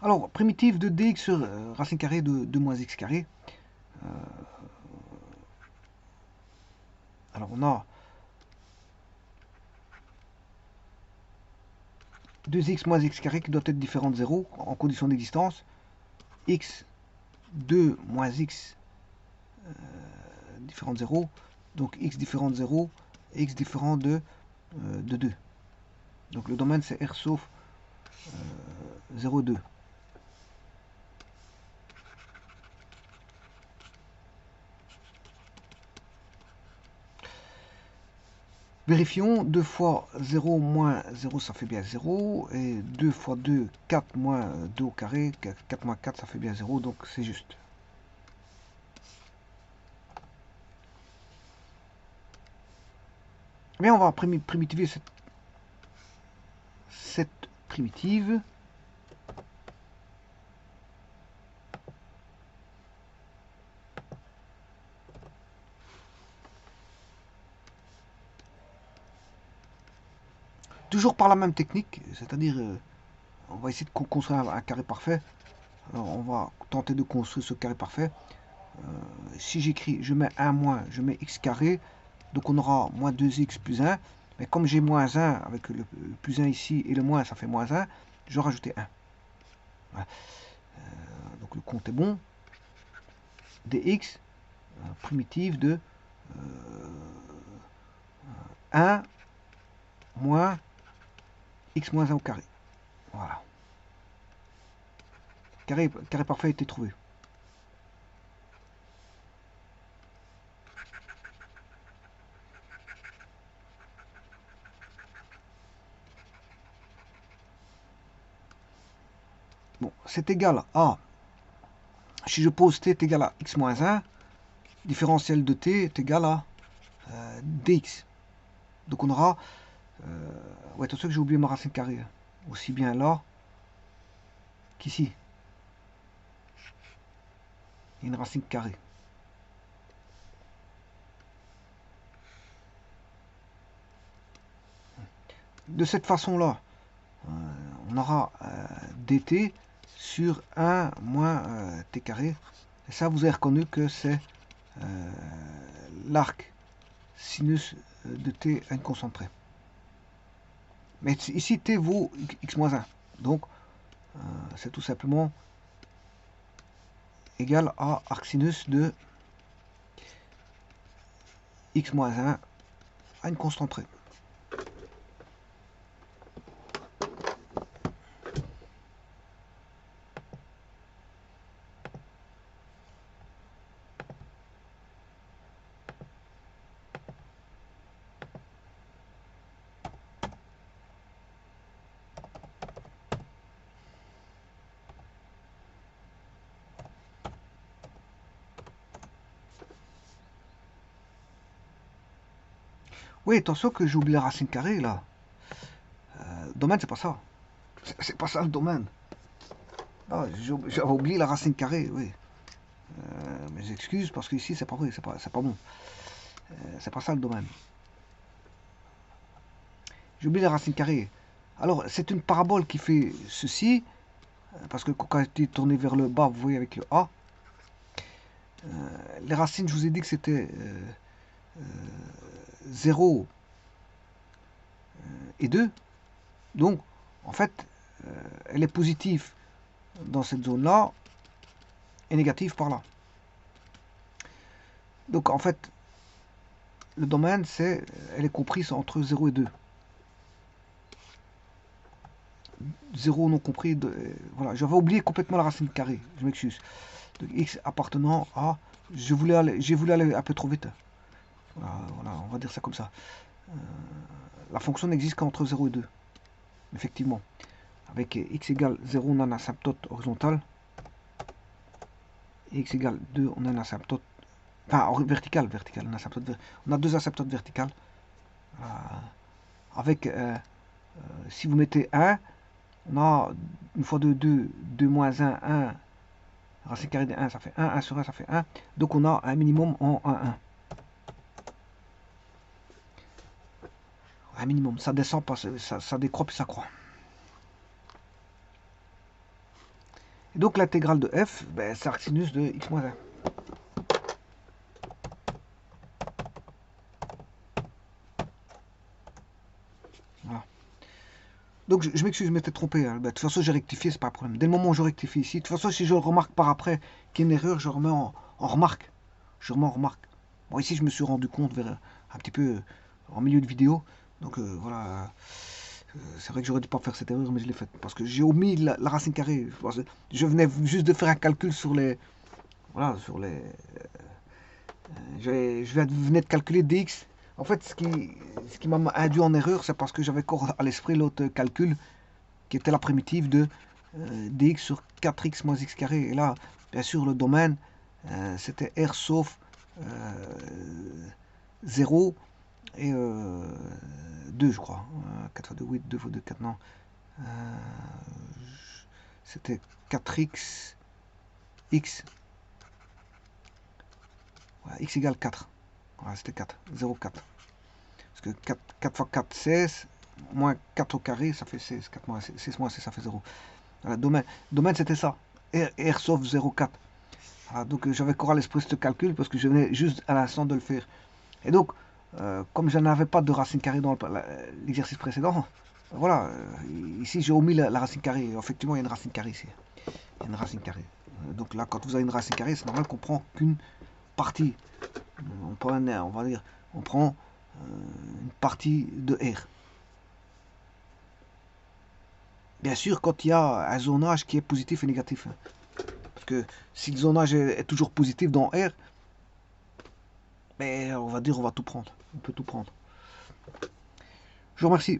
Alors, primitive de dx sur racine carrée de 2 moins x carré. Alors, on a 2x moins x carré qui doit être différent de 0 en condition d'existence. X 2 moins x différent de 0. Donc x différent de 0, x différent de 2. Donc le domaine c'est R sauf 0, 2. Vérifions, 2 fois 0 moins 0 ça fait bien 0, et 2 fois 2, 4 moins 2 au carré, 4 moins 4 ça fait bien 0, donc c'est juste. Mais on va primitiver cette primitive. Toujours par la même technique, c'est-à-dire on va essayer de construire un carré parfait. Alors on va tenter de construire ce carré parfait. Si j'écris, je mets 1 moins, je mets x carré, donc on aura moins 2x plus 1. Mais comme j'ai moins 1 avec le plus 1 ici et le moins ça fait moins 1, je vais rajouter 1. Voilà. Donc le compte est bon. Dx, primitive de 1 moins x moins 1 au carré. Voilà. Carré parfait a été trouvé. Bon, c'est égal à, si je pose t est égal à x moins 1, différentiel de t est égal à dx. Donc on aura, ouais, attention que j'ai oublié ma racine carrée, aussi bien là qu'ici. Il y a une racine carrée. De cette façon-là, on aura dt sur 1 moins t carré. Et ça, vous avez reconnu que c'est l'arc sinus de t à une concentrée. Mais ici, t vaut x moins 1. Donc, c'est tout simplement égal à arc sinus de x moins 1 à une concentrée. Oui, attention que j'oublie la racine carrée là. Domaine, c'est pas ça. C'est pas ça le domaine. Ah, j'avais oublié la racine carrée, oui. Mes excuses parce qu'ici c'est pas vrai, c'est pas bon. C'est pas ça le domaine. J'ai oublié la racine carrée. Alors, c'est une parabole qui fait ceci, parce que quand elle était tournée vers le bas, vous voyez avec le A. Les racines, je vous ai dit que c'était 0 et 2. Donc, en fait, elle est positive dans cette zone-là et négative par là. Donc, en fait, le domaine, elle est comprise entre 0 et 2. 0 non compris. Voilà, j'avais oublié complètement la racine carrée, je m'excuse. Donc, x appartenant à... j'ai voulu aller un peu trop vite. Voilà, on va dire ça comme ça. La fonction n'existe qu'entre 0 et 2. Effectivement. Avec x égale 0, on a une asymptote horizontale. Et x égale 2, on a une asymptote... Enfin, verticale, une asymptote, on a deux asymptotes verticales. Avec, si vous mettez 1, on a une fois 2, 2, 2 moins 1, 1. Racine carrée de 1, ça fait 1, 1 sur 1, ça fait 1. Donc on a un minimum en 1, 1. Un minimum, ça descend pas, ça décroît puis ça croît. Et donc l'intégrale de f, ben, c'est arcsinus de x moins 1. Voilà. Donc je m'excuse, je m'étais trompé. Hein. Ben, de toute façon, j'ai rectifié, c'est pas un problème. Dès le moment où je rectifie ici, de toute façon, si je remarque par après qu'il y a une erreur, je remets en remarque. Je remets en remarque. Bon, ici, je me suis rendu compte vers un petit peu en milieu de vidéo. Donc voilà. C'est vrai que j'aurais dû pas faire cette erreur, mais je l'ai faite. Parce que j'ai omis la racine carrée. Je venais juste de faire un calcul sur les. Voilà, sur les. Venais de calculer dx. En fait, ce qui m'a induit en erreur, c'est parce que j'avais encore à l'esprit l'autre calcul qui était la primitive de dx sur 4x moins x carré. Et là, bien sûr, le domaine, c'était r sauf 0 et 2, je crois. 4 fois 2, 8, 2 fois 2, 4, non. C'était 4x, x. Voilà, x égale 4. Voilà, c'était 4, 0, 4. Parce que 4 fois 4, 16, moins 4 au carré, ça fait 16. 4 moins 6 moins 6, ça fait 0. Voilà, domaine c'était ça. R sauf 0,4. Voilà, donc j'avais encore à l'esprit ce calcul parce que je venais juste à l'instant de le faire. Et donc, comme je n'avais pas de racine carrée dans l'exercice précédent, voilà, ici j'ai omis la racine carrée. Effectivement, il y a une racine carrée ici. Il y a une racine carrée. Donc là, quand vous avez une racine carrée, c'est normal qu'on prend qu'une partie. On va dire, on prend une partie de R. Bien sûr, quand il y a un zonage qui est positif et négatif. Hein. Parce que si le zonage est toujours positif dans R, mais on va dire on va tout prendre. On peut tout prendre. Je vous remercie.